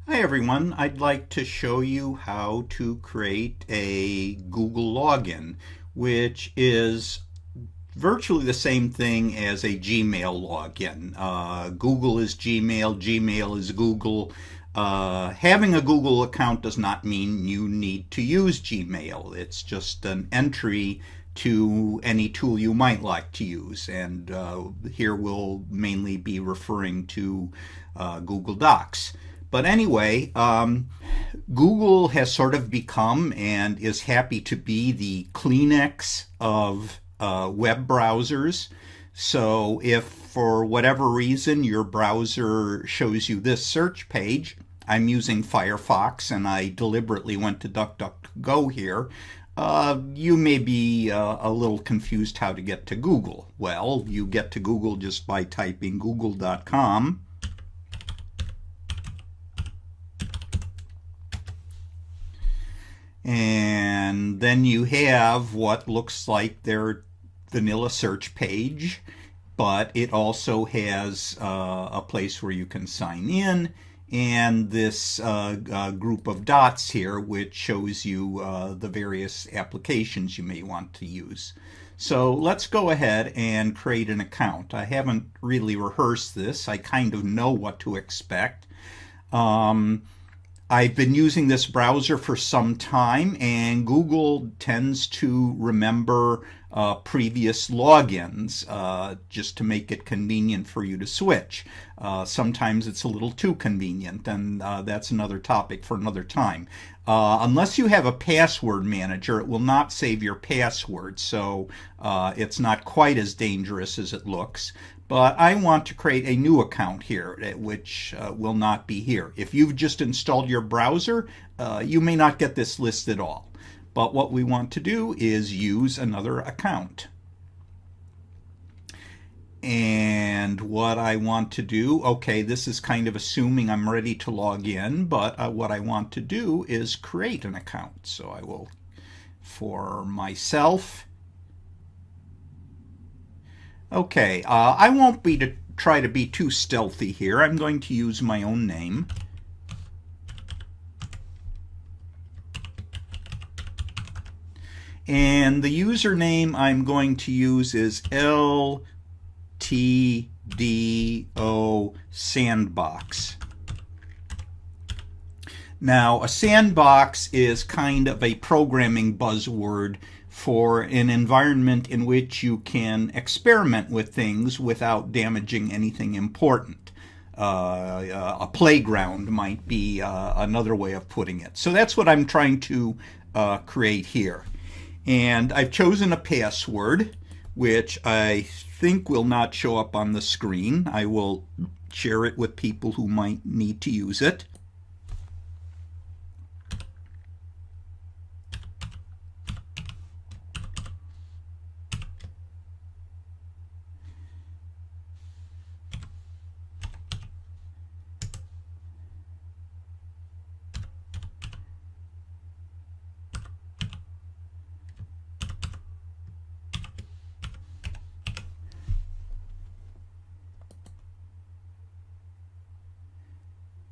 Hi everyone, I'd like to show you how to create a Google login, which is virtually the same thing as a Gmail login. Google is Gmail, Gmail is Google. Having a Google account does not mean you need to use Gmail. It's just an entry to any tool you might like to use, and here we'll mainly be referring to Google Docs. But anyway, Google has sort of become and is happy to be the Kleenex of web browsers. So if for whatever reason your browser shows you this search page, I'm using Firefox and I deliberately went to DuckDuckGo here, you may be a little confused how to get to Google. Well, you get to Google just by typing google.com. And then you have what looks like their vanilla search page, but it also has a place where you can sign in, and this group of dots here which shows you the various applications you may want to use. So let's go ahead and create an account. I haven't really rehearsed this. I kind of know what to expect. I've been using this browser for some time, and Google tends to remember previous logins just to make it convenient for you to switch. Sometimes it's a little too convenient, and that's another topic for another time. Unless you have a password manager, it will not save your password, so it's not quite as dangerous as it looks. But I want to create a new account here, which will not be here. If you've just installed your browser, you may not get this list at all. But what we want to do is use another account. And what I want to do, okay, this is kind of assuming I'm ready to log in, but what I want to do is create an account. So I will, for myself, okay, I won't try to be too stealthy here. I'm going to use my own name. And the username I'm going to use is LTDO Sandbox. Now, a sandbox is kind of a programming buzzword for an environment in which you can experiment with things without damaging anything important. A playground might be another way of putting it. So that's what I'm trying to create here. And I've chosen a password, which I think will not show up on the screen. I will share it with people who might need to use it.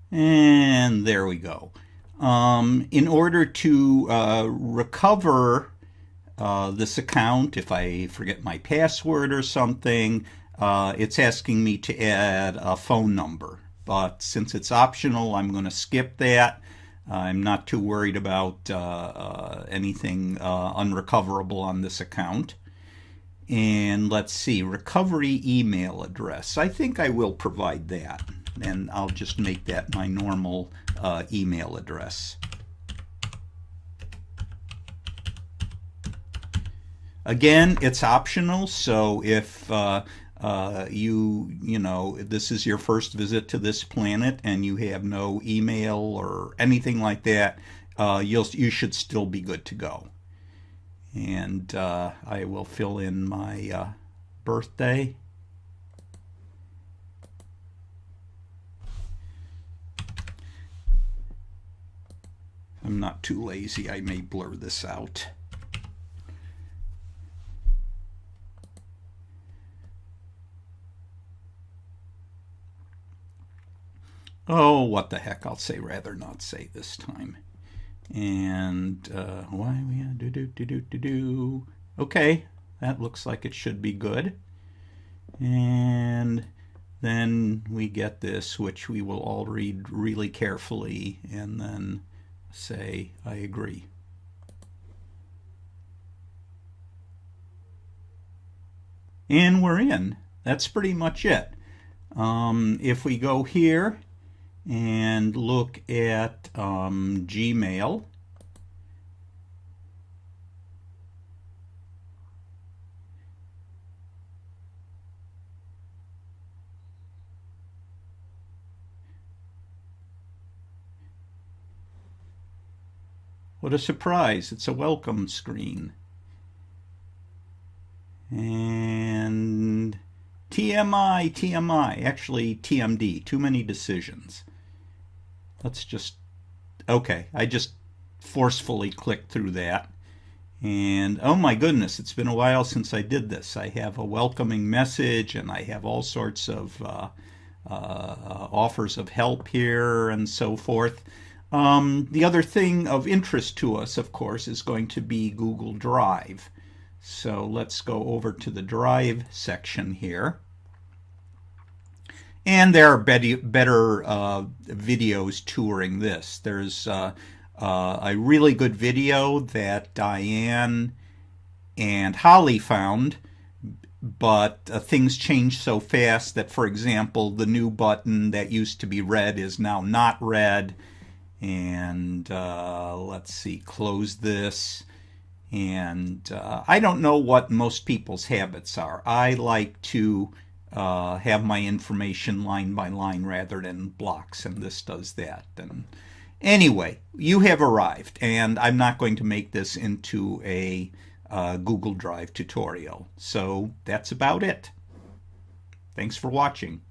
And there we go. In order to recover this account, if I forget my password or something, it's asking me to add a phone number. But since it's optional, I'm going to skip that. I'm not too worried about anything unrecoverable on this account. And let's see, recovery email address. I think I will provide that, and I'll just make that my normal email address. Again, it's optional, so if you know, this is your first visit to this planet and you have no email or anything like that, you should still be good to go. And I will fill in my birthday. I'm not too lazy. I may blur this out. Oh, what the heck, I'll say rather not say this time. And why we do. Okay, that looks like it should be good. And then we get this, which we will all read really carefully and then say, I agree. And we're in. That's pretty much it. If we go here and look at Gmail, what a surprise, it's a welcome screen. And TMI, TMI, actually TMD, too many decisions. Let's just, okay, I just forcefully clicked through that. And oh my goodness, it's been a while since I did this. I have a welcoming message and I have all sorts of offers of help here and so forth. The other thing of interest to us, of course, is going to be Google Drive. So let's go over to the Drive section here. And there are better videos touring this. There's a really good video that Diane and Holly found, but things change so fast that, for example, the new button that used to be red is now not red. And let's see, close this. And I don't know what most people's habits are. I like to have my information line by line rather than blocks, and this does that. And anyway, you have arrived, and I'm not going to make this into a Google Drive tutorial. So that's about it. Thanks for watching.